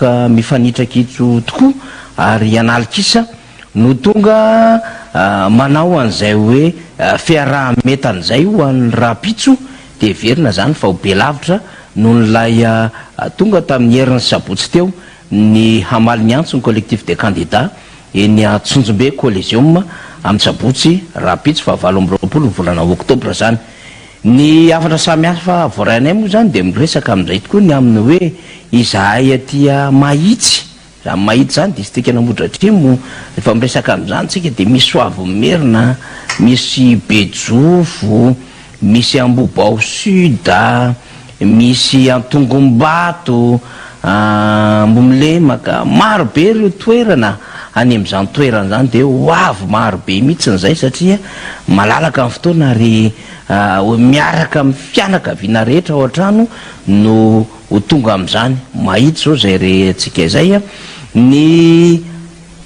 ka mifanitra kitso tokoa ary analikisa no tonga manao an'izay hoe fiaraha-metan'izay ho an'ny rapitso de verina zany fa ho be lavitra no nylay tonga tamin'ny herin'ny sabotsy teo ny hamaly ny antso ny collectif des candidats eny Tsonjombe Coliseum amin'ny sabotsy rapitso fa 20 ny volana oktobra zany. Ny afatra samihafa voarainay moa zany de miresaka amin'izay tokoa ny amin'ny hoe izahay atia Mahitsy Mahitsy zany district Namodratimo rehefa miresaka amin'izany tsika de misy Soavimerina, misy Bejofo, misy Ambobao Sud, misy Antongombato, Mbomilemaka, maro be ireo toerana any amin'izany toerana zany de hoavy maro be mihitsy n'izay satria malalaka amin'ny fotoana ary miaraka amin'ny fianakaviana rehetra ao an-trano no ho tonga amin'izany. Mahitsy zao zay rentsika izay ny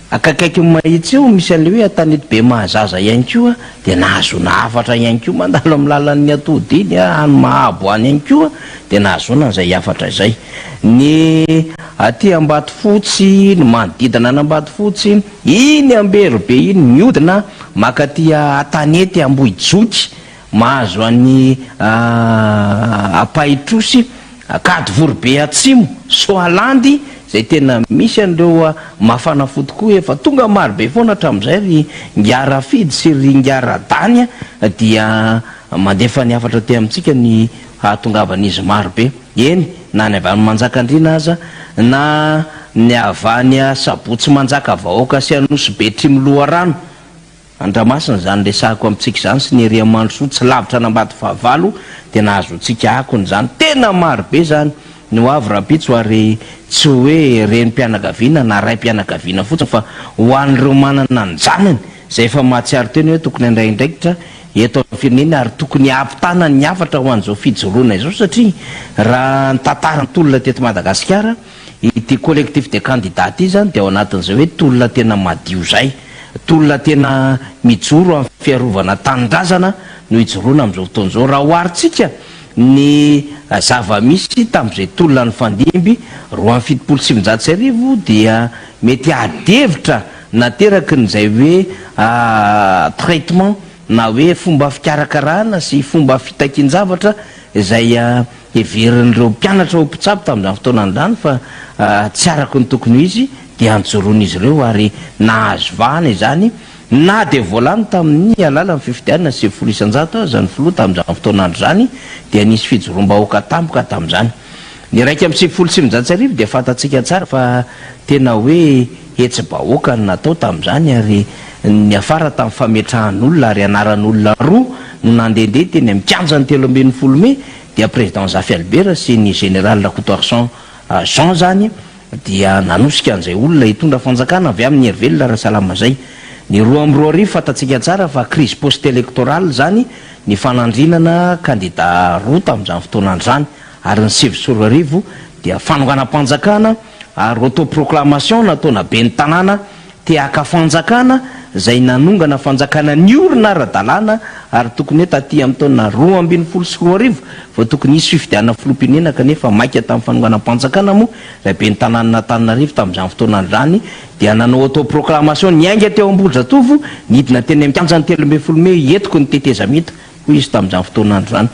akakaiky Mahitsy io misy an'le hoe Antanety be Mahazaza ihany koa de nahazona hafatra ihany koa mandalo amin'ny lalan'ny atody iny any Mahabo any ihany koa de nahazona an'izay hafatra izay. Ny aty Ambatofotsy ny manodidina an'Ambatofotsy iny Amberibe iny miodina makaty Antanety Ambohijoky mahazo an'ny Ampahitrosy Kadivorobe Atsimo Soalandy zay tena misy an'ireo mafana fo tokoa efa tonga maro be foana hatramin'izay ry Ngiara Fidy sy ry Ngiara Dany dia mandefa ny afatra te amintsika ny hahatongavan'izy maro be eny na ny avy any Manjakandriana aza na ny avy any Sabotsy Manjaka vahoaka sy Anosy Betrimo Loharano Andramasina zany resahako amintsika zany sy ny Riamandrosoa tsy lavitra n'Ambady Fahavalo de nahazotsika akony zany tena maro be zany ny hoavy rapitso ary tsy hoe renim-pianakaviana na ray-pianakaviana fotsiny fa ho an'ireo manana ny janany zay efa mahatsiaro teny hoe tokony andraindraikitra eto amin'ny firenena ary tokony ampitana ny afatra ho an'izao fijoroana izao satria raha ny tantaran'ny tolona teto Madagasikara ity collectif des candidats ity zany de ao anatin'izay hoe tolona tena madio zay, tolona tena mijoro amin'ny fiarovana tanindrazana no hijoroana amin'izao fotoana izao. Raha oharitsika ny zava-misy tamin'izay tolona ny fandimby 2,700 dia mety adevitra nateraky n'izay hoe traitement na hoe fomba fikarakarana sy fomba fitakin-javatra izay everin'ireo mpianatra ho mpitsabo tamin'izany fotoana andany fa tsy araka ny tokony izy dia anjoroan'izy ireo ary nahazo vahana izany na de volany tamin'ny alalan'ny fifidianana sy 100 zany filoha tamin'izany fotoana andro zany dia nisy fijoroam-bahoaka tampoka tamin'izany. Ny raiky amin'ny 1,700 dia fantatsika tsara fa tena hoe hetsy-bahoaka no natao tamin'izany ary ny afara tamin'ny fametrahan'olona ary anaran'olona roa no nandehandeha teny amin'ny kianjany 13 Mai dia président Zafy Albert sy ny général Coutorson Jean zany dia nanosika an'izay olona hitondra fanjakana avy amin'ny Hervelona Rahasalama zay. Ny 2 fantatsika tsara fa crise post-électorale zany ny fanandrinana candidat roa tamin'izany fotoana andro zany ary ny 9 dia fanonganam-panjakana ary autoproclamation nataona ben'ny tanàna te haka fanjakana zay nanongana fanjakana ny orina ara-dalàna ary tokony hoe taty amin'ny taona 2012 vao tokony hisy fifidianana filoham-pirenena kanefa maika tamin'ny fanonganam-panjakana moa ray ben'ny tanàna Antananarivo tamin'izany fotoana andro dia nanao autoproclamation niainga teo Ambohijatovo nidina teny amin'ny kianjany 13 Mai etiko ny teteza mita hoy izy tamin'izany fotoana andro zany.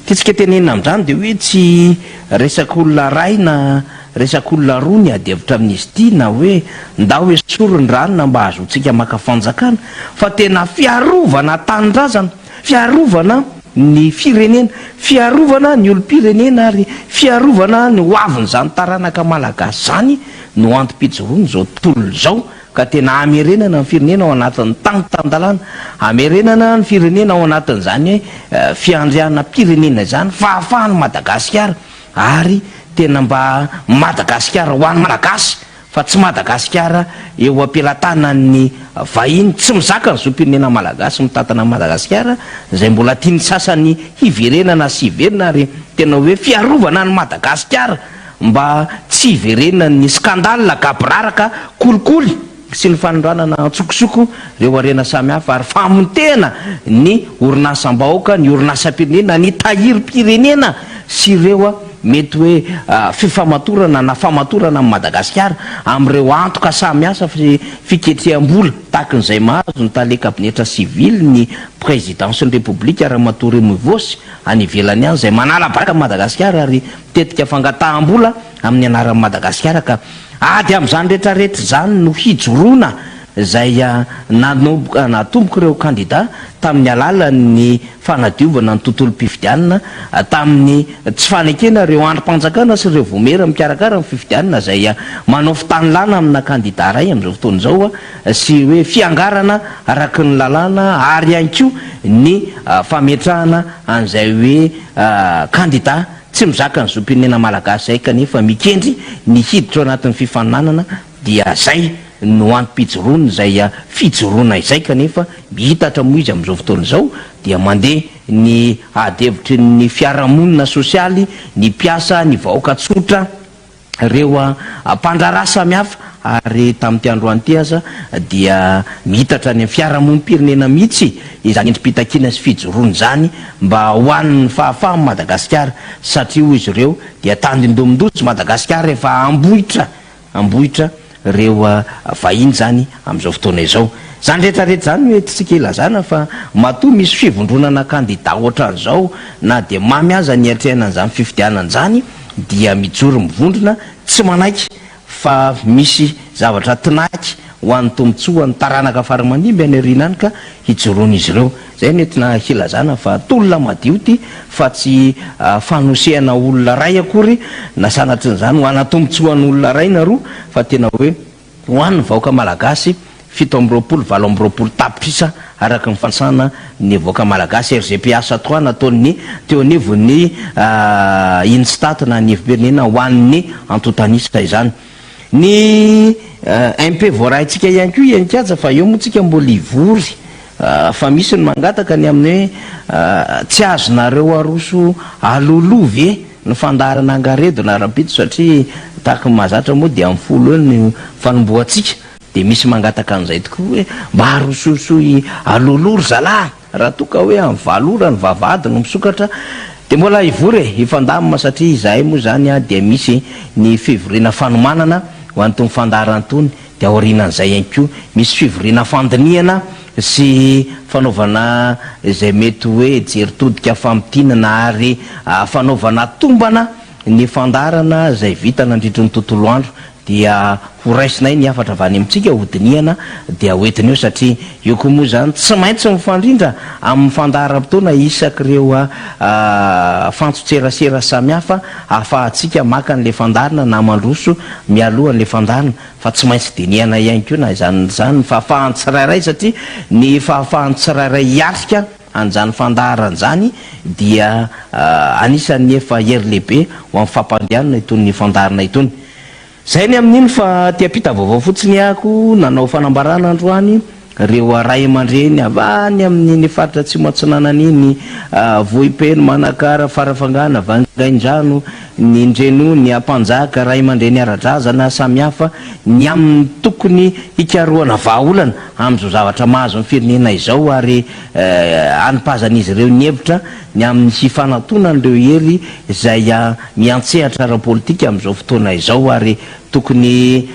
Titsika tenenina amin'izany dia hoe tsy resaka olona ray na resaka olona roa ny adevitra amin'izy ity na hoe ndao esory ny ranona mba azotsika maka fanjakana fa tena fiarovana tanindrazana, fiarovana ny firenena, fiarovana ny olom-pirenena ary fiarovana ny hoavin'izany taranaka malagasy zany no antom-pijoroana zao tolona zao ka tena amerenana ny firenena ao anatin'ny tanindalàna, amerenana ny firenena ao anatin'izany hoe fiandriana pirenena izany fahafahany Madagasikara ary tena mba Madagasikara ho an'ny malagasy fa tsy Madagasikara eo ampelantanan'ny vahiny tsy mizaka ny zoam-pirenena malagasy mitantana Madagasikara zay mbola tiany sasany hiverenana sy hiverina ary tena hoe fiarovana ny Madagasikara mba tsy hiverenana ny skandale gabraraka kolikoly sy ny fanondranana tsokosoko reo arena samihafa ary famotena ny orinasam-bahoaka ny orinasam-pirenena ny tahiry-pirenena sy ireo mety hoe fifamatorana na famatorana amin'ny Madagasikara amin'ireo antoka samiasa fiketream-bola tahakan'izay mahazo ny tale kabinetra sivily ny présidentsy ny république Ramatory Mivosy any ivelany any zay manala baraka Madagasikara ary tetika fangataham-bola amin'ny anaran'ny Madagasikara ka ady amin'izany rehetrarehetra zany no hijoroana zay natomboka ireo candidat tamin'ny alalan'ny fanadiovana ny tontolo-pifidianana tamin'ny tsy fanekena ireo androm-panjakana sy ireo vomera mikarakara amin'ny fifidianana zay manao fitanilana amina candidat ray amin'izao fotoana izao sy hoe fiangarana araky ny lalàna ary ihany koa ny fametrahana an'izay hoe candidat tsy mizaka ny zoam-pirenena malagasy zay kanefa mikendry ny hiditra anatin'ny fifaninanana dia zay no antom-pijoroana zay fijoroana izay kanefa mihitatra moa izy amin'izao fotoana izao dia mandeha ny adevitry ny fiarahamonina sosialy ny mpiasa ny vahoaka tsotra reo mpandrara samihafa ary tamin'ity androany ity aza dia mihitatra ny fiarahamonim-pirenena mihitsy izany endrim-pitakina sy fijoroana zany mba hoan'ny fahafaha Madagasikara satria izy ireo dia tandindomindosy Madagasikara efa ambohitra reo vahiny zany amin'izao fotoana izao zany rehetrarehetra zany hoe tsika ilazana fa matoa misy fivondronana candidat ohatran'izao na dia mamy aza ny atrehanan'izany fifidianana zany dia mijoro mivondrona tsy manaiky fa misy zavatra tinaky ho an'ny tombotsoa ny taranaka faramanimby any arina any ka hijoroana izy ireo zay nentina hilazana fa tolona madio ty fa tsy fanosehana olona ray akory na sanatry n'izany ho anatombontsoan'olona ray na roa fa tena hoe ho an'ny vahoaka malagasy 7 tapitrisa araky ny fansana ny vahoaka malagasy RGPA toa nataony teo anivony instat na ny firenena ho an'ny antotanisa izany ny MP voarahintsika ihany koa iankaja fa eo moa tsika mbola ivory fa misy ny mangataka ny amin'ny tsy azonareo aroso alolovy ny fandaharana angaredo na rapito satria tahaka mahazatra moa dia amin'ny folo eo ny fanomboatsika dia misy mangataka an'izay tokoa hoe mba arososoy alolory zalahy raha toka hoe amin'ny valora ny vavady no misokatra dia mbola ivory ifandamina satria izahay moa zany dia misy ny fivoriana fanomanana ho an'itony fandaharana tony dia aorinan'izay ihany koa misy fivoriana fandiniana sy fanaovana izay mety hoe jeritodika fampitinana ary fanaovana tombana ny fandaharana izay vita nandritry ny tontolo andro dia horaisinay ny afatra avany amintsika hodiniana dia hoetiny eo satria eo koa moa zany tsy maintsy mifandrindra amin'ny fandaharam-potoana isaky ireo fantsotserasera samihafa ahafahantsika maka an'le fandarina na mandroso mialoha an'le fandarina fa tsy maintsy diniana ihany koa na zany ny fahafahan'ny tsirairay satria ny fahafahan'ny tsirairay hiatrika an'izany fandaharan'izany dia anisan'ny efa hery lehibe ho amin'ny fampandehanana itony ny fandarina itony zay ny amin'iny fa tiapita vaovao fotsiny ako nanao fanambarana androany reo ray aman-dreny avany amin'ny faritra tsy matsinanan'iny vohipeno manakara farafangana vangaindrano ny indreno ny ampanjaka ray aman-dreny ara-drazana samihafa ny amin'ny tokony hikaroana vahaolana amin'izao zavatra mahazo amin'ny firenena izao ary anipazan'izy ireo ny hevitra ny amin'ny hifanantonan'ireo hery izay miantsehatra ara-politika amin'izao fotoana izao ary tokony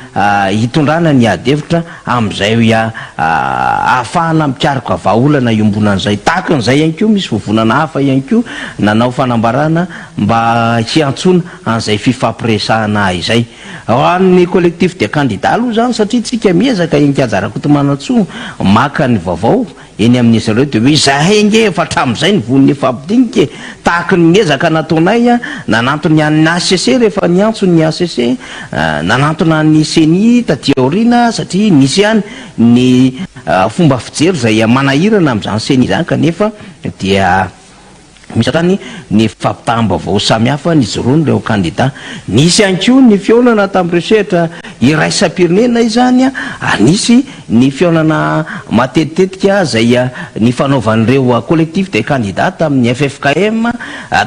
hitondrana ny adevitra amin'izay ahafahana mikarika vahaolana iombonan'izay tahaka n'izay ihany koa misy vovonana hafa ihany koa nanao fanambarana mba hiantsona an'izay fifampiresahana izay ho an'ny collectif de candidat aloha zany satria tsika miezaka inkajarakotomanatsoa maka ny vaovao eny amin'izy ireo dia hoe izahay nge efa hatramin'izay ny voniny fampidinika tahaka ny miezaka nataonay nanantony an'ny ACC rehefa niantsony ny ACC nanantona ny CENI taty aoriana satria misy ihany ny fomba fijery izay manahirana amin'izany CENI zany kanefa dia misy atrany ny fampitaham-baovao samihafa ny joroany reo candidat nisy ihany koa ny fiaonana tamin'ireo sehatra iraisam-pirenena izany anisy ny fiaonana matetitetika zay ny fanaovan'ireo collectif de candidat tamin'ny FFKM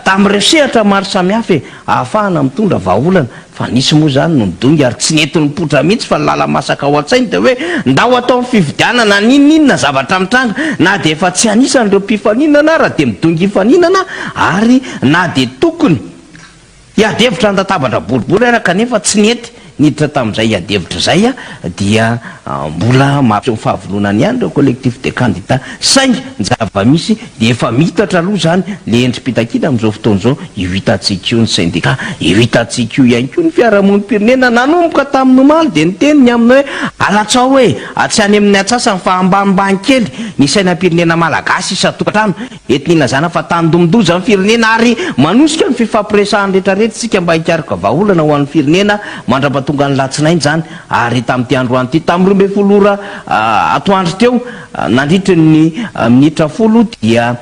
tamin'ireo sehatra maro samihafa ahafahana mitondra vahaolana fa nisy moa zany no nidongy ary tsy nety nipotra mihitsy fa lala masaka ao an-tsainy de hoe ndao atao ny fividianana ninninona zavatra mitranga na de efa tsy anisan'ireo mpifaninana raha de midongy ifaninana ary na de tokony iadevitra andatabatra boribory ara kanefa tsy nety niditra tamin'izay iadevitra zay dia mbola mampiseho fahavononany ihany reo collectif de candidat saingy ny zava-misy de efa mitatra aloha zany le endrim-pitakina am'izao fotoan'izao io hitatsika io ny syndicat io hitatsika io ihany ko ny fiarahamonim-pirenena nanomboka tamin'ny omaly de niteniny aminy hoe alatsao hoe tsy any amin'ny atsasany fa ambanimbany kely ny sainam-pirenena malagasy isatokatrano etinina zana fa tandomondoza amin'ny firenena ary manosika ny fifampiresahany rehetrarehetra tsika mba hikaroka vahaolana ho an'ny firenena mandrapatonga ny latsinainy zany ary tamin'ity androany ity tamin'ny 12 ora atoandro teo nandritry ny minitra 10 dia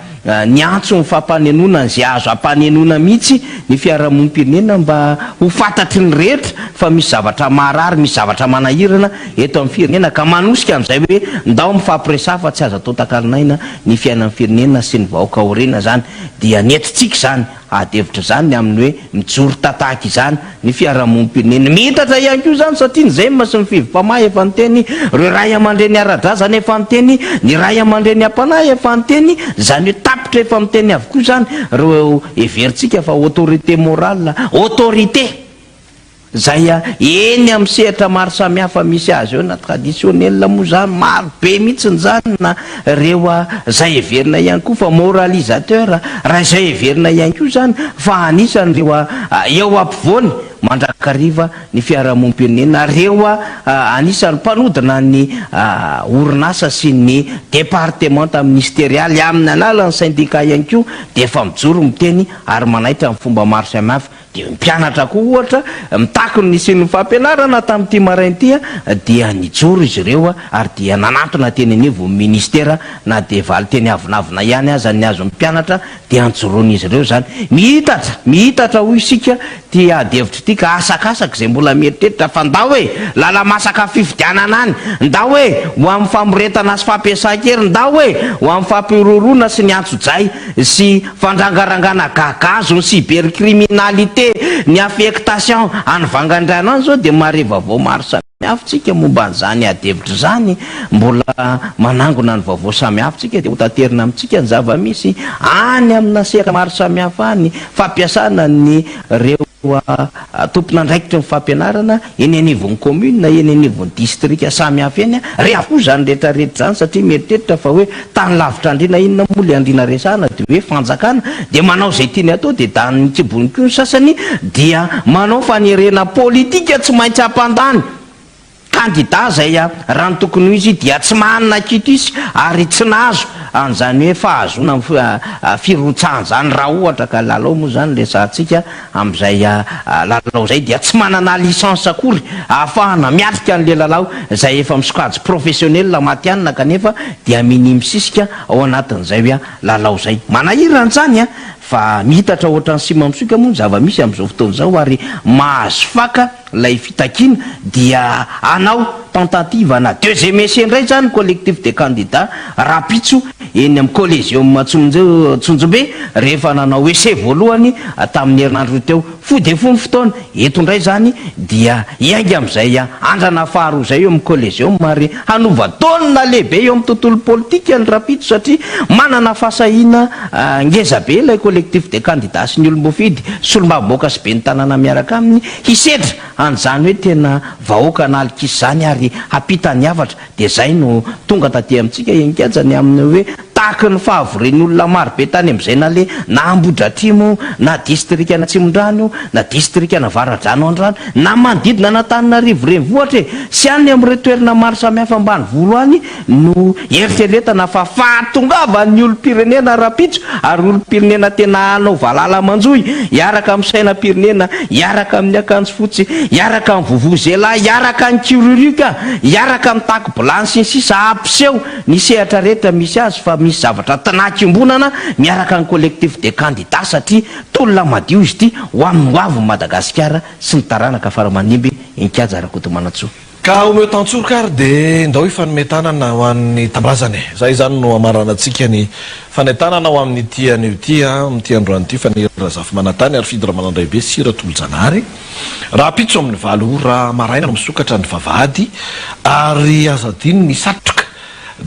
niantso ny fampanenona zay azo ampanenona mihitsy ny fiarahamonim-pirenena mba ho fantatry ny rehetra fa misy zavatra marary misy zavatra manahirana eto amin'ny firenena ka manosika am'izay hoe ndao mifampiresaha fa tsy azo atao takalinaina ny fiainan'ny firenena sy ny vahoaka orena zany dia netitsika zany adevitra zany amin'ny hoe mijoro tataky izany ny fiarahamonim-pirenena mitatra ihany koa zany satria nyzay masy ny fivi-pamahy efa nyteny reo ray aman-dreny ara-drazana efa nyteny ny ray aman-dreny ampanahy efa nyteny zany hoe tapitra efa miteny avokoa zany reo everitsika fa autorité morale autorité zay eny amin'ny sehatra maro samihafa misy azy eo na traditionnel moa zany maro be mihitsiny zany na reo zay everina ihany koa fa moralisateur raha izay everina ihany koa zany fa anisany reo eo ampivoany mandrakariva ny fiarahamonim-pirenena reo anisany mpanodina ny orinasa sy ny département ministérial amin'ny alalan'ny syndicat ihany koa de efa mijoro miteny ary manaitra amin'ny fomba maro samihafa de mpianatra koa ohatra mitakony ny sy ny fampianarana tamin'ity marain'ity dia nijoro izy ireo ary dia nanantona teny anivo ministera na de valy teny avinavina ihany aza ny azo mpianatra de anjoroan'izy ireo zany mihitatra hoy isika ty adevitra ity ka asakasaka zay mbola mieritreritra fa ndao hoe lala masaka fividianana any ndao hoe ho amin'ny famoretana sy fampiasa-kery ndao hoe ho amin'ny fampirorona sy ny antso-jay sy fandrangarangana gagazo ny cybercriminalité ny affectation any vangandrano any zao de mareva vao maro samihafatsika momba an'izany adevitra zany mbola manangona ny vaovao samihafatsika de ho taterina amintsika ny zava-misy any amina sehatra maro samihafa any fampiasana ny reo tompon'andraikitra ny fampianarana eny anivon'ny commune eny anivon'ny district samihafa eny re avokoa zany rehetrarehetra zany satria mieritreritra fa hoe tany lavitra andrina inona moly andrina resahana de hoe fanjakana de manao zay tiany atao de dany tsibony koa ny sasany dia manao fanerena politika tsy maintsy ampandany candidat zay raha ny tokony ho izy dia tsy manana kitisy ary tsy nahazo an'izany hoe fahazona firotsahany zany raha ohatra ka lalao moa zany lesantsika am'izay lalao zay dia tsy manana licence akory ahafahana miatrika an'le lalao zay efa misokajy professionnel matianina kanefa dia minimsisika ao anatin'izay hoe lalao zay manahirana zany fa mitatra ohatran'ny sima misoka moa ny zava-misy am'izao fotoan'izao ary mahazo faka lay fitakina dia anao tentative na deuxième essai ndray zany collectif de candidat rapitso eny amin'ny collégium Tsonjombe rehefa nanao essai voalohany tamin'ny herinandro teo fody fony fotoana eto ndray zany dia iainga am'izay andrana faharoa zay eo amin'ny collégium ary hanova taonina lehibe eo amin'ny tontolo politika ny rapitso satria manana fasahina ngeza be ilay collectif de candidat sy ny olom-bofidy sy olom-baboaka sy be ny tanàna miaraka aminy hisedra an'izany hoe tena vahoaka analikisy zany ary hampitany havatra de zay no tonga taty amintsika enikajany amin'ny hoe tahaky ny fahavoren'ny olona maro be tany am'izay na le na Ambohidratrimo na district ana Tsimondrano na district ana Varadrano andrano na manodidina an'Antananarivo renivohitra sy any amin'ny retoerina maro samihafa ambany volo any no eritreretana fa fahatongavan'ny olom-pirenena rapitso ary olom-pirenena tena anao valala manjoy iaraka amin'ny sainam-pirenena iaraka amin'ny akanjo fotsy iaraka amin'ny vovozela iaraka ny kirurika iaraka amin'ny taky blanche ny sisa ampiseho ny sehatra rehetra misy azy fa misy zavatra tanaky-imbonana miaraka ny collectif de candidat satria tolona madio izy ity ho amin'ny hoavy Madagasikara sy ny taranaka faramanimby inkajarakoto manatsoa. ka omeo tantsoroka ary dia ndao ifanometanana ho an'ny tambrazany zay zany no amaranantsika ny fanetanana ho amin'ny tian'io ty mity androany ty fa ny razafy manatany ary fidira manandray be sira tolo-janary raha pitso amin'ny valora maraina no misokatra ny vavahady ary azadiny ny satroka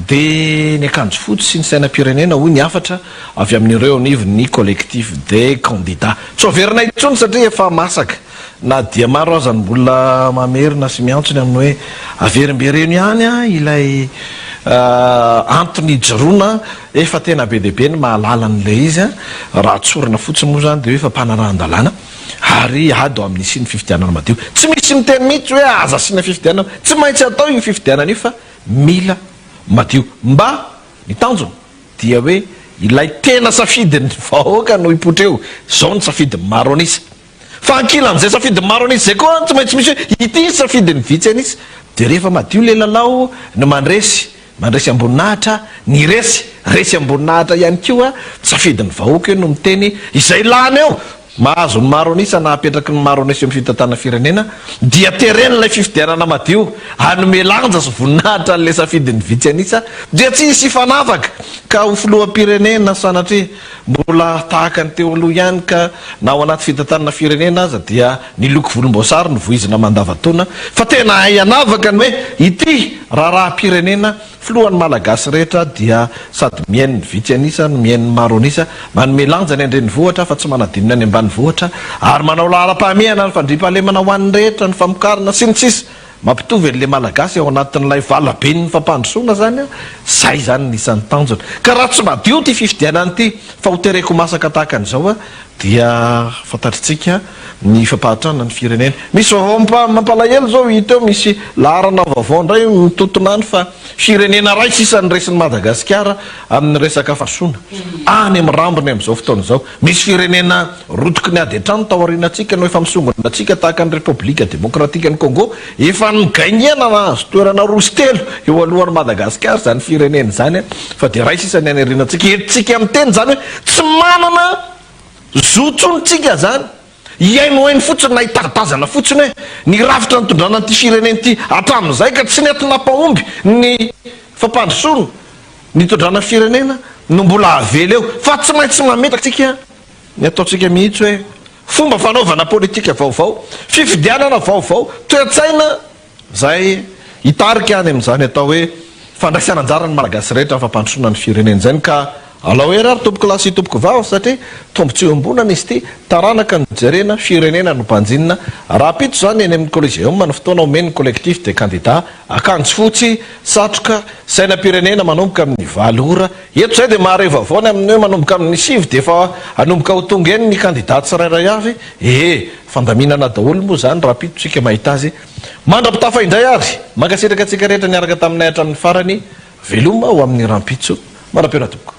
dia ny akanjo fotsy sy ny sainam-pirenena hoy ny afatra avy amin'ireo nivo ny collectif des candidats tsy overina itsony satria efa masaka na dia maro azany mbola mamerina sy miantsony amin'ny hoe averimbereno ihany a ilay antony joroana efa tena be deabe ny mahalala n'lay izy a raha tsorina fotsiny moa zany dia hoe efa mpanarahan-dalàna ary ado amin'ny sy ny fifidianana madio tsy misy miteny mihitsy hoe aza sy na fifidianana tsy maintsy atao io fifidianana io fa mila madio mba ny tanjona dia hoe ilay tena safidiny vahoaka no ipotreo zao ny safidy maro anisa fa ankila am'izay safidy maro anisa zay koa tsy maintsy misy hoe ity safidiny vitsy anisa dia rehefa madio le lalao no mandresy amboninahitra ny resy amboninahitra ihany koa safidiny vahoaka io no miteny izay lany eo mahazo ny maro anisa na apetraky ny maro anisa eo amin'ny fitatana firenena dia tereny ilay fifidianana madio hanome lanja sy voninahitra n'lay safidiny vitsy anisa dia tsy hisy ifanavaka ka ho filoham-pirenena sanatria mbola tahaka ny teo aloha ihany ka na ao anaty fitantanana firenena aza dia ny loko volomboasary no voizina mandavatona fa tena hay anavaka ny hoe ity raha-pirenena filohan'ny malagasy rehetra dia sady miain'ny vitsy anisa no miain'ny maro anisa manome lanja ny andreny vohatra fa tsy manadinina ny ambany vohatra ary manao lahara-pahamehana ny fandriam-pahalemana ho an'ny rehetra ny famokarana sy ny tsisa mampitovy an'le malagasy ao anatin'ilay valabe ny fampandrosoana zany a zay zany nisan'ny tanjona ka raha tsy madio ty fifidianany ty fa ho tereko masaka tahaka an'izao a dia fantatritsika ny fampahatrana ny firenena misy vaovao mampalahelo zao hita eo misy laharana vaovao ndray mitotonany fa firenena ray sisan'ny resin'ny madagasikara amin'ny resaka fasoana any amin'ny rambony amin'izao fotoana izao misy firenena rotoky ny ady an-trano tao aorianatsika no efa misongonatsika tahaka ny repoblika demokratika ny congo efa nygainiana na azo toerana rosy telo eo alohan'ny madagasikara zany firenena zany fa dia ray sisany any aorianatsika entitsika amin'ny teny zany hoe tsy manana zotsonytsika zany iaino hainy fotsiny na hitazatazana fotsiny hoe ny rafitra nytondrana ty firenena ty atramin'izay ka tsy netinampahomby ny fampandrosono ny tondrana firenena no mbola avela eo fa tsy maintsy mametratsika ny ataotsika mihitsy hoe fomba fanaovana politika vaovao fifidianana vaovao toetsaina zay hitarika any amin'izany atao hoe fandraisana anjara ny malagasy rehetra fampandrosona ny firenena zany ka alao era ary tompoko lasy tompoko vava satria tombotsy ombonana izy ty taranaka ny jerena firenena no mpanjinina raha pito zany eny amin'ny collégium no fotoana omeny collectif des candidats akanjo fotsy satroka sainam-pirenena manomboka amin'ny valora eto zay dia mahare vaovaony amin'ny hoe manomboka amin'ny sivy dia efa anomboka ho tonga eny ny candidat tsirairay avy fandaminana daholo moa zany raha pito tsika mahita azy mandrapitafaindray ary mankasitraka atsika rehetra niaraka taminay hatramin'ny farany veloma ho amin'ny rampitso manam-pena tompoko.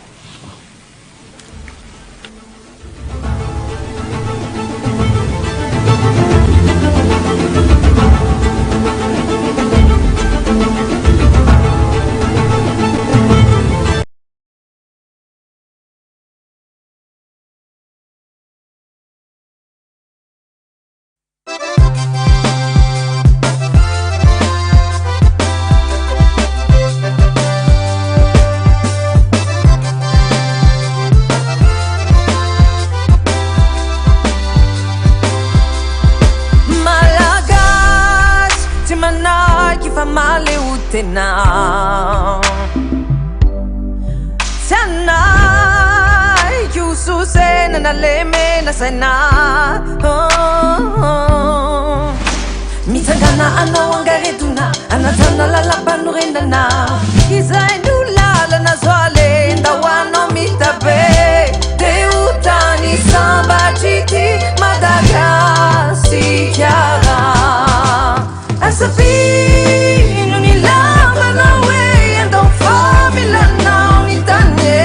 Mitangana anao angaredona anatana lalapanorendana izay nulalana zoale ndawanao mitabe teutani sambachiti Madagasikara asafino ni lamba nawe andao familanao nitane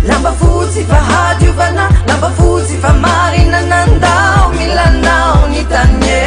lamba fuzi fahadiuvana lamba fuzi famarina nandao milanao nitane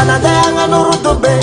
nandeha agnano rotobe